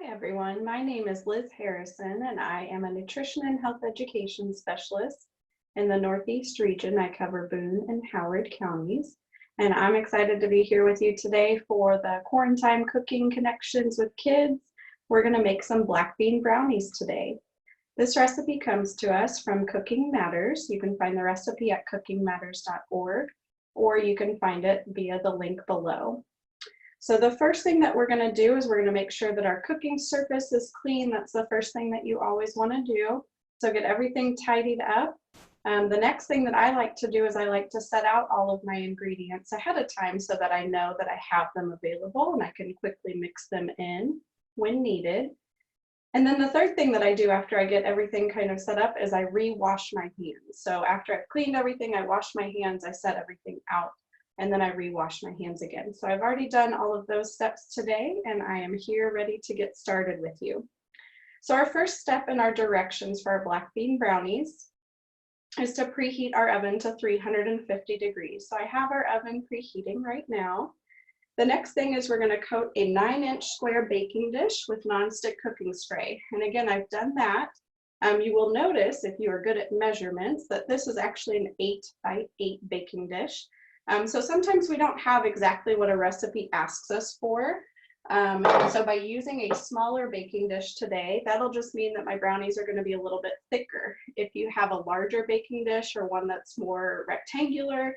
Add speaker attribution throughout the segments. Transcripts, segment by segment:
Speaker 1: Hi everyone, my name is Liz Harrison and I am a nutrition and health education specialist in the Northeast region. I cover Boone and Howard counties, and I'm excited to be here with you today for the Quarantine Cooking Connections with Kids. We're going to make some black bean brownies today. This recipe comes to us from Cooking Matters. You can find the recipe at cookingmatters.org, or you can find it via the link below. So the first thing that we're going to do is we're going to make sure that our cooking surface is clean. That's the first thing that you always want to do. So get everything tidied up. The next thing that I like to do is I like to set out all of my ingredients ahead of time so that I know that I have them available and I can quickly mix them in when needed. And then the third thing that I do after I get everything kind of set up is I re-wash my hands. So after I've cleaned everything, I wash my hands, I set everything out, and then I re-wash my hands again. So I've already done all of those steps today, and I am here ready to get started with you. So our first step in our directions for our black bean brownies is to preheat our oven to 350 degrees. So I have our oven preheating right now. The next thing is we're going to coat a 9-inch square baking dish with nonstick cooking spray. And again, I've done that. You will notice, if you are good at measurements, that this is actually an 8 by 8 baking dish. So sometimes we don't have exactly what a recipe asks us for. And so by using a smaller baking dish today, that'll just mean that my brownies are going to be a little bit thicker. If you have a larger baking dish or one that's more rectangular,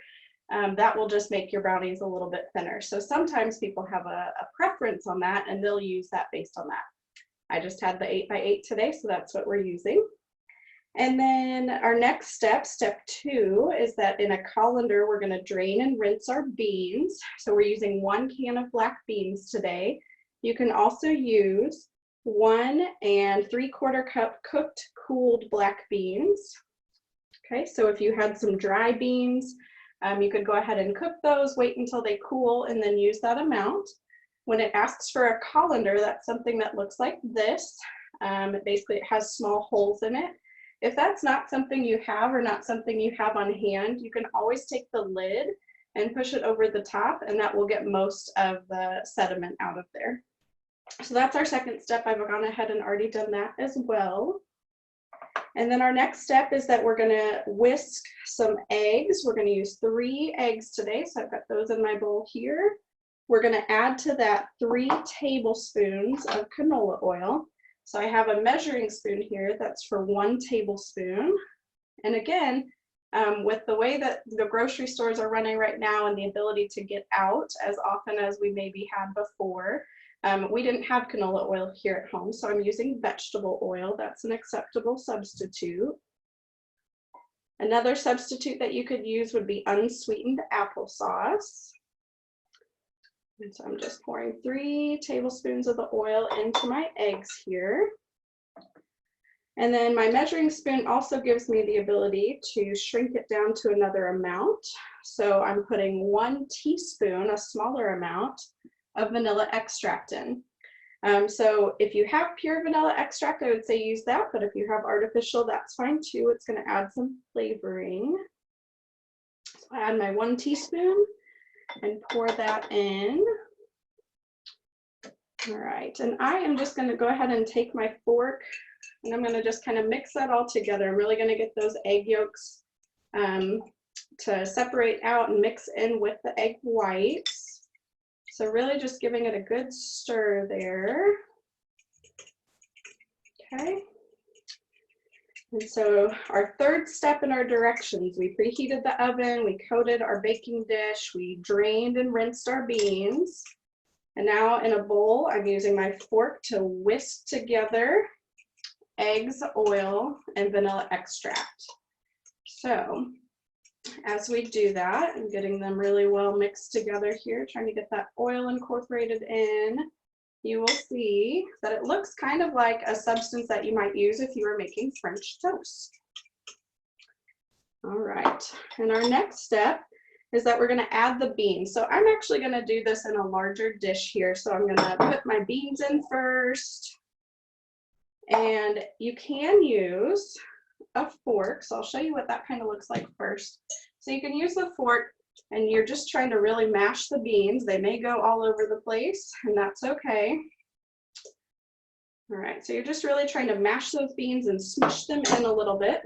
Speaker 1: that will just make your brownies a little bit thinner. So sometimes people have a preference on that and they'll use that based on that. I just had the 8 by 8 today, so that's what we're using. And then our next step, step 2, is that in a colander, we're going to drain and rinse our beans. So we're using 1 can of black beans today. You can also use 1 3/4 cup cooked cooled black beans. Okay, so if you had some dry beans, you could go ahead and cook those, wait until they cool, and then use that amount. When it asks for a colander, that's something that looks like this. Basically, it has small holes in it. If that's not something you have or not something you have on hand, you can always take the lid and push it over the top, and that will get most of the sediment out of there. So that's our second step. I've gone ahead and already done that as well. And then our next step is that we're going to whisk some eggs. We're going to use 3 eggs today, so I've got those in my bowl here. We're going to add to that 3 tablespoons of canola oil. So I have a measuring spoon here that's for 1 tablespoon. And again, with the way that the grocery stores are running right now and the ability to get out as often as we maybe had before, we didn't have canola oil here at home, so I'm using vegetable oil. That's an acceptable substitute. Another substitute that you could use would be unsweetened applesauce. And so I'm just pouring 3 tablespoons of the oil into my eggs here. And then my measuring spoon also gives me the ability to shrink it down to another amount. So I'm putting 1 teaspoon, a smaller amount, of vanilla extract in. So if you have pure vanilla extract, I would say use that, but if you have artificial, that's fine too. It's going to add some flavoring. So I add my 1 teaspoon and pour that in. All right, and I am just going to go ahead and take my fork and I'm going to just kind of mix that all together. I'm really going to get those egg yolks to separate out and mix in with the egg whites. So really just giving it a good stir there. Okay. And so our third step in our directions, we preheated the oven, we coated our baking dish, we drained and rinsed our beans. And now in a bowl, I'm using my fork to whisk together eggs, oil, and vanilla extract. So as we do that, I'm getting them really well mixed together here, trying to get that oil incorporated in. You will see that it looks kind of like a substance that you might use if you were making French toast. All right, and our next step is that we're going to add the beans. So I'm actually going to do this in a larger dish here. So I'm going to put my beans in first. And you can use a fork. So I'll show you what that kind of looks like first. So you can use the fork and you're just trying to really mash the beans. They may go all over the place, and that's okay. All right, so you're just really trying to mash those beans and smush them in a little bit.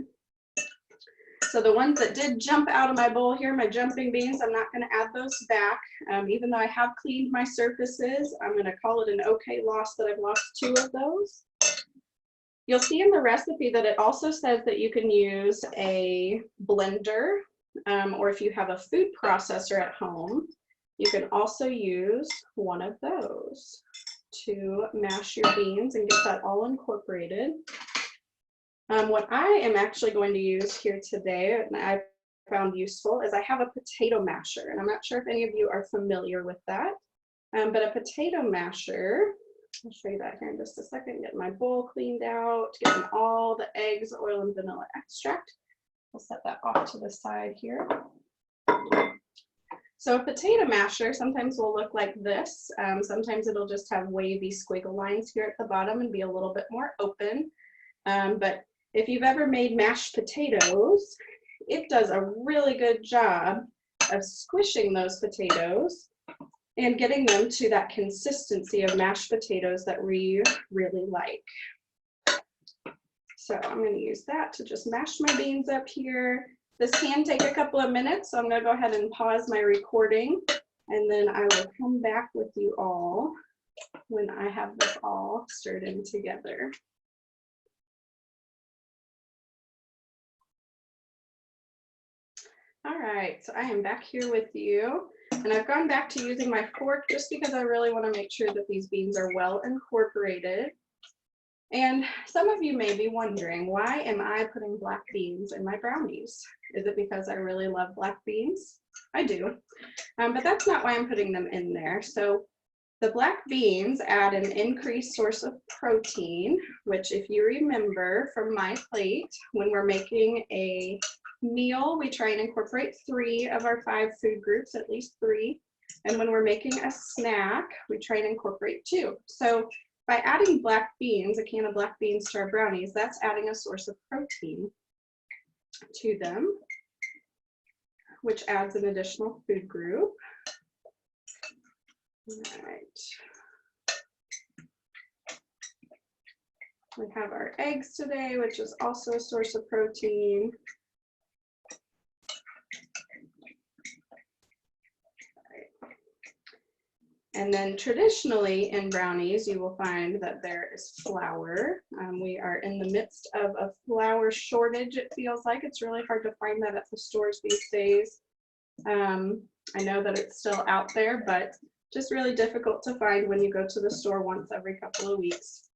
Speaker 1: So the ones that did jump out of my bowl here, my jumping beans, I'm not going to add those back. Even though I have cleaned my surfaces, I'm going to call it an okay loss that I've lost 2 of those. You'll see in the recipe that it also says that you can use a blender, or if you have a food processor at home, you can also use one of those to mash your beans and get that all incorporated. What I am actually going to use here today, and I found useful, is I have a potato masher, and I'm not sure if any of you are familiar with that, but a potato masher, I'll show you that here in just a second, get my bowl cleaned out, getting all the eggs, oil, and vanilla extract. We'll set that off to the side here. So a potato masher sometimes will look like this. Sometimes it'll just have wavy squiggle lines here at the bottom and be a little bit more open. But if you've ever made mashed potatoes, it does a really good job of squishing those potatoes and getting them to that consistency of mashed potatoes that we really like. So I'm going to use that to just mash my beans up here. This can take a couple of minutes, so I'm going to go ahead and pause my recording, and then I will come back with you all when I have this all stirred in together. All right, so I am back here with you, and I've gone back to using my fork just because I really want to make sure that these beans are well incorporated. And some of you may be wondering, why am I putting black beans in my brownies? Is it because I really love black beans? I do, but that's not why I'm putting them in there. So the black beans add an increased source of protein, which if you remember from my plate, when we're making a meal, we try and incorporate 3 of our 5 food groups, at least 3. And when we're making a snack, we try and incorporate 2. So by adding black beans, a can of black beans to our brownies, that's adding a source of protein to them, which adds an additional food group. All right. We have our eggs today, which is also a source of protein. And then traditionally in brownies, you will find that there is flour. We are in the midst of a flour shortage, it feels like. It's really hard to find that at the stores these days. I know that it's still out there, but just really difficult to find when you go to the store once every couple of weeks.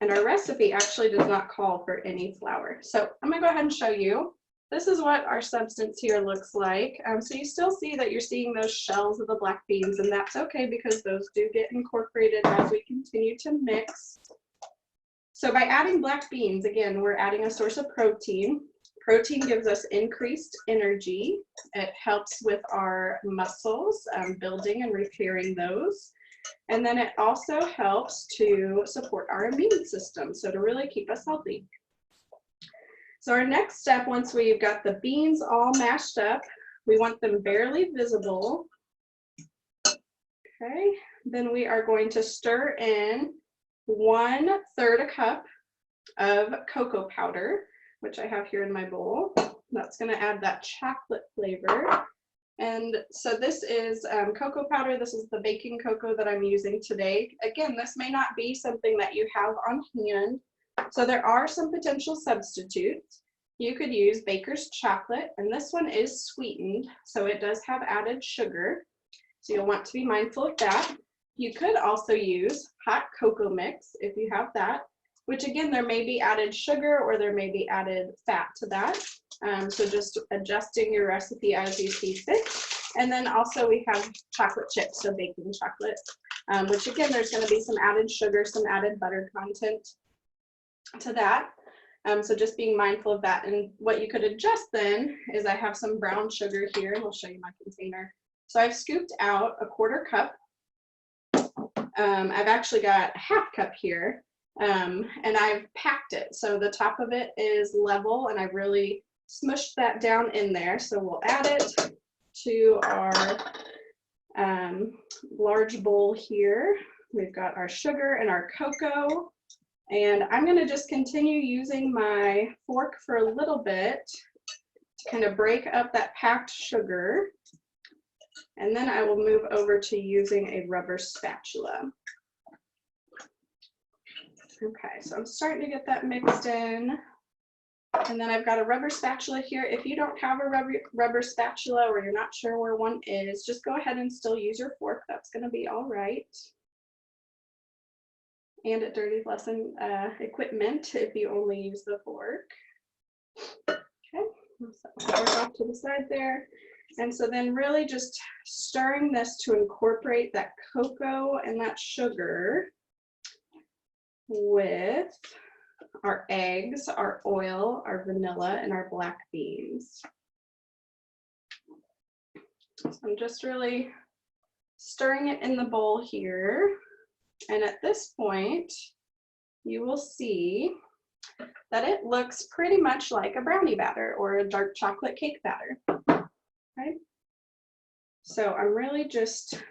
Speaker 1: And our recipe actually does not call for any flour. So I'm gonna go ahead and show you. This is what our substance here looks like. So you still see that you're seeing those shells of the black beans, and that's okay because those do get incorporated as we continue to mix. So by adding black beans, again, we're adding a source of protein. Protein gives us increased energy. It helps with our muscles, building and repairing those. And then it also helps to support our immune system, so to really keep us healthy. So our next step, once we've got the beans all mashed up, we want them barely visible. Okay, then we are going to stir in 1/3 cup of cocoa powder, which I have here in my bowl. That's going to add that chocolate flavor. And so this is cocoa powder. This is the baking cocoa that I'm using today. Again, this may not be something that you have on hand. So there are some potential substitutes. You could use baker's chocolate, and this one is sweetened, so it does have added sugar. So you'll want to be mindful of that. You could also use hot cocoa mix if you have that, which again, there may be added sugar or there may be added fat to that. So just adjusting your recipe as you see fit. And then also we have chocolate chips, so baking chocolate, which again, there's going to be some added sugar, some added butter content to that. So just being mindful of that. And what you could adjust then is I have some brown sugar here, and I'll show you my container. So I've scooped out a 1/4 cup. I've actually got a 1/2 cup here, and I've packed it. So the top of it is level, and I've really smushed that down in there. So we'll add it to our large bowl here. We've got our sugar and our cocoa. And I'm going to just continue using my fork for a little bit to kind of break up that packed sugar. And then I will move over to using a rubber spatula. Okay, so I'm starting to get that mixed in. And then I've got a rubber spatula here. If you don't have a rubber spatula or you're not sure where one is, just go ahead and still use your fork. That's going to be all right. And it dirties lesson equipment if you only use the fork. Okay, set my fork off to the side there. And so then really just stirring this to incorporate that cocoa and that sugar with our eggs, our oil, our vanilla, and our black beans. So I'm just really stirring it in the bowl here. And at this point, you will see that it looks pretty much like a brownie batter or a dark chocolate cake batter. Okay. So I'm really just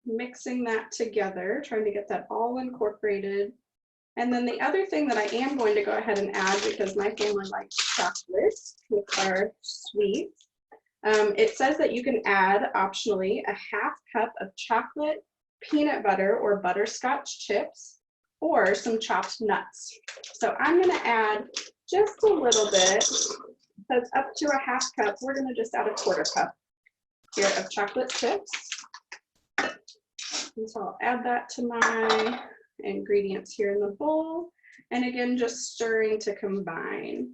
Speaker 1: mixing that together, trying to get that all incorporated. And then the other thing that I am going to go ahead and add, because my family likes chocolate with our sweets, it says that you can add optionally a ½ cup of chocolate, peanut butter, or butterscotch chips, or some chopped nuts. So I'm going to add just a little bit. So it's up to a ½ cup. We're going to just add a ¼ cup here of chocolate chips. And so I'll add that to my ingredients here in the bowl. And again, just stirring to combine.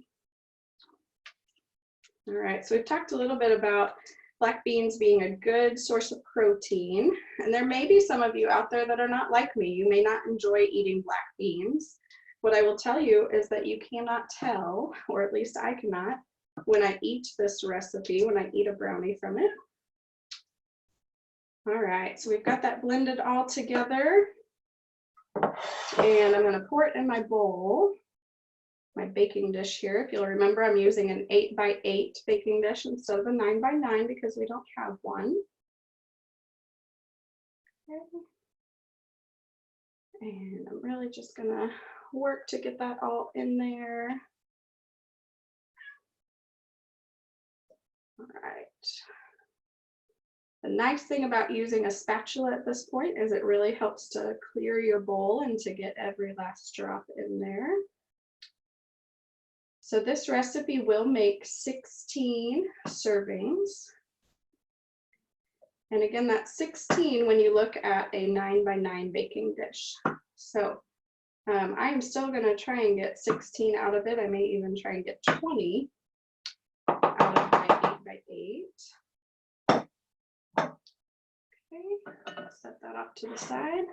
Speaker 1: All right, so we've talked a little bit about black beans being a good source of protein. And there may be some of you out there that are not like me. You may not enjoy eating black beans. What I will tell you is that you cannot tell, or at least I cannot, when I eat this recipe, when I eat a brownie from it. All right, so we've got that blended all together. And I'm going to pour it in my bowl, my baking dish here. If you'll remember, I'm using an 8x8 baking dish instead of a 9x9 because we don't have one. Okay. And I'm really just going to work to get that all in there. All right. The nice thing about using a spatula at this point is it really helps to clear your bowl and to get every last drop in there. So this recipe will make 16 servings. And again, that's 16 when you look at a 9x9 baking dish. So I'm still going to try and get 16 out of it. I may even try and get 20 out of my 8x8. Okay, set that off to the side.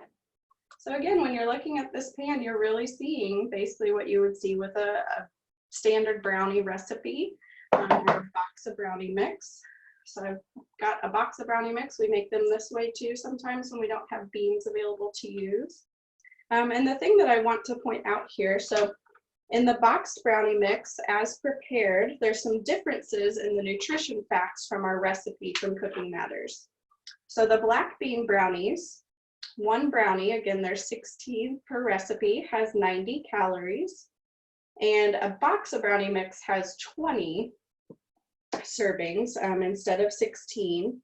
Speaker 1: So again, when you're looking at this pan, you're really seeing basically what you would see with a standard brownie recipe or a box of brownie mix. So I've got a box of brownie mix. We make them this way too sometimes when we don't have beans available to use. And the thing that I want to point out here, so in the boxed brownie mix as prepared, there's some differences in the nutrition facts from our recipe from Cooking Matters. So the black bean brownies, one brownie, again, there's 16 per recipe, has 90 calories. And a box of brownie mix has 20 servings instead of 16.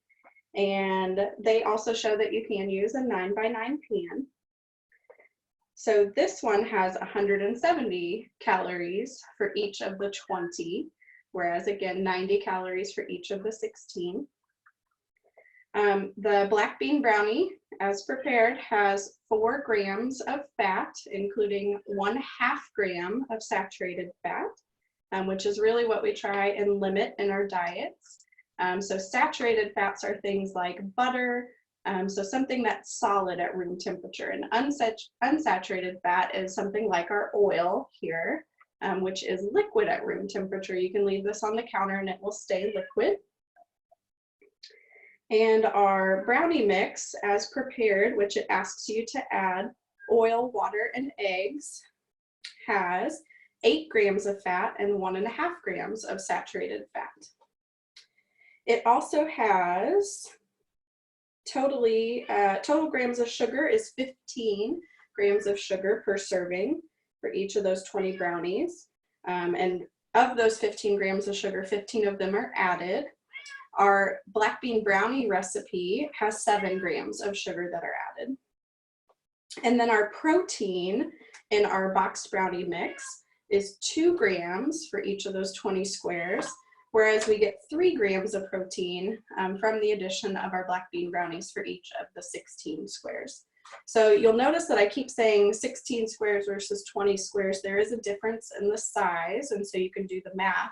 Speaker 1: And they also show that you can use a 9x9 pan. So this one has 170 calories for each of the 20, whereas again, 90 calories for each of the 16. The black bean brownie, as prepared, has 4 grams of fat, including 1/2 gram of saturated fat, which is really what we try and limit in our diets. So saturated fats are things like butter, so something that's solid at room temperature. And unsaturated fat is something like our oil here, which is liquid at room temperature. You can leave this on the counter and it will stay liquid. And our brownie mix, as prepared, which it asks you to add oil, water, and eggs, has 8 grams of fat and 1.5 grams of saturated fat. It also has total grams of sugar is 15 grams of sugar per serving for each of those 20 brownies. And of those 15 grams of sugar, 15 of them are added. Our black bean brownie recipe has 7 grams of sugar that are added. And then our protein in our boxed brownie mix is 2 grams for each of those 20 squares, whereas we get 3 grams of protein from the addition of our black bean brownies for each of the 16 squares. So you'll notice that I keep saying 16 squares versus 20 squares. There is a difference in the size, and so you can do the math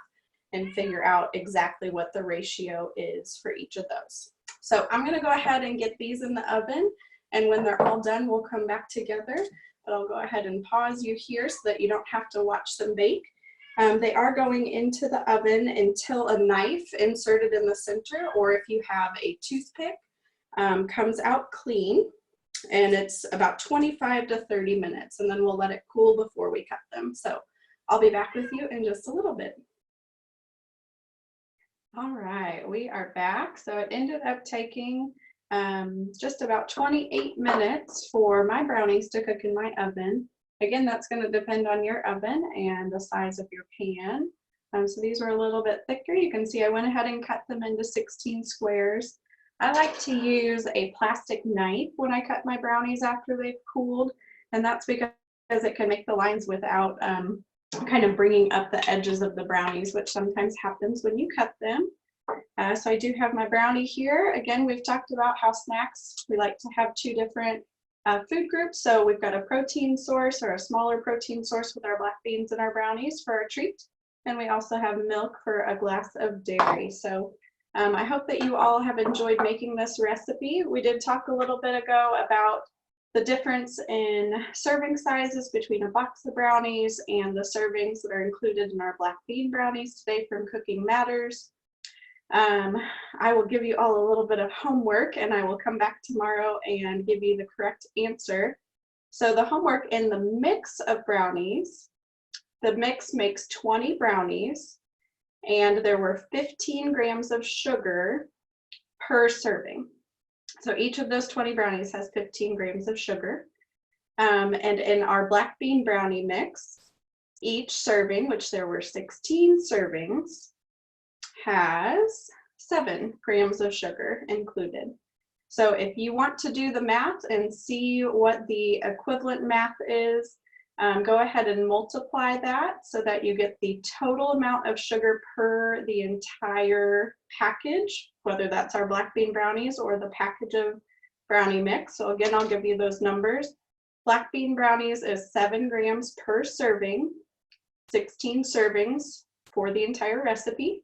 Speaker 1: and figure out exactly what the ratio is for each of those. So I'm gonna go ahead and get these in the oven, and when they're all done, we'll come back together. But I'll go ahead and pause you here so that you don't have to watch them bake. They are going into the oven until a knife inserted in the center, or if you have a toothpick, comes out clean. And it's about 25 to 30 minutes, and then we'll let it cool before we cut them. So I'll be back with you in just a little bit. All right, we are back. So it ended up taking just about 28 minutes for my brownies to cook in my oven. Again, that's going to depend on your oven and the size of your pan. So these were a little bit thicker. You can see I went ahead and cut them into 16 squares. I like to use a plastic knife when I cut my brownies after they've cooled, and that's because it can make the lines without kind of bringing up the edges of the brownies, which sometimes happens when you cut them. So I do have my brownie here. Again, we've talked about how snacks, we like to have 2 different food groups. So we've got a protein source, or a smaller protein source, with our black beans and our brownies for our treat. And we also have milk for a glass of dairy. So I hope that you all have enjoyed making this recipe. We did talk a little bit ago about the difference in serving sizes between a box of brownies and the servings that are included in our black bean brownies today from Cooking Matters. I will give you all a little bit of homework, and I will come back tomorrow and give you the correct answer. So the homework: in the mix of brownies, the mix makes 20 brownies, and there were 15 grams of sugar per serving. So each of those 20 brownies has 15 grams of sugar. And in our black bean brownie mix, each serving, which there were 16 servings, has 7 grams of sugar included. So if you want to do the math and see what the equivalent math is, go ahead and multiply that so that you get the total amount of sugar per the entire package, whether that's our black bean brownies or the package of brownie mix. So again, I'll give you those numbers. Black bean brownies is 7 grams per serving, 16 servings for the entire recipe.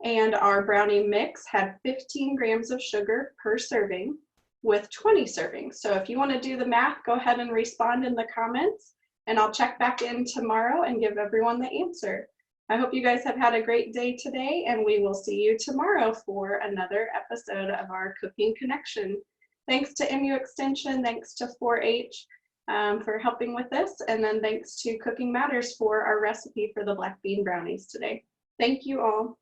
Speaker 1: And our brownie mix had 15 grams of sugar per serving with 20 servings. So if you want to do the math, go ahead and respond in the comments, and I'll check back in tomorrow and give everyone the answer. I hope you guys have had a great day today, and we will see you tomorrow for another episode of our Cooking Connection. Thanks to MU Extension, thanks to 4-H for helping with this, and then thanks to Cooking Matters for our recipe for the black bean brownies today. Thank you all.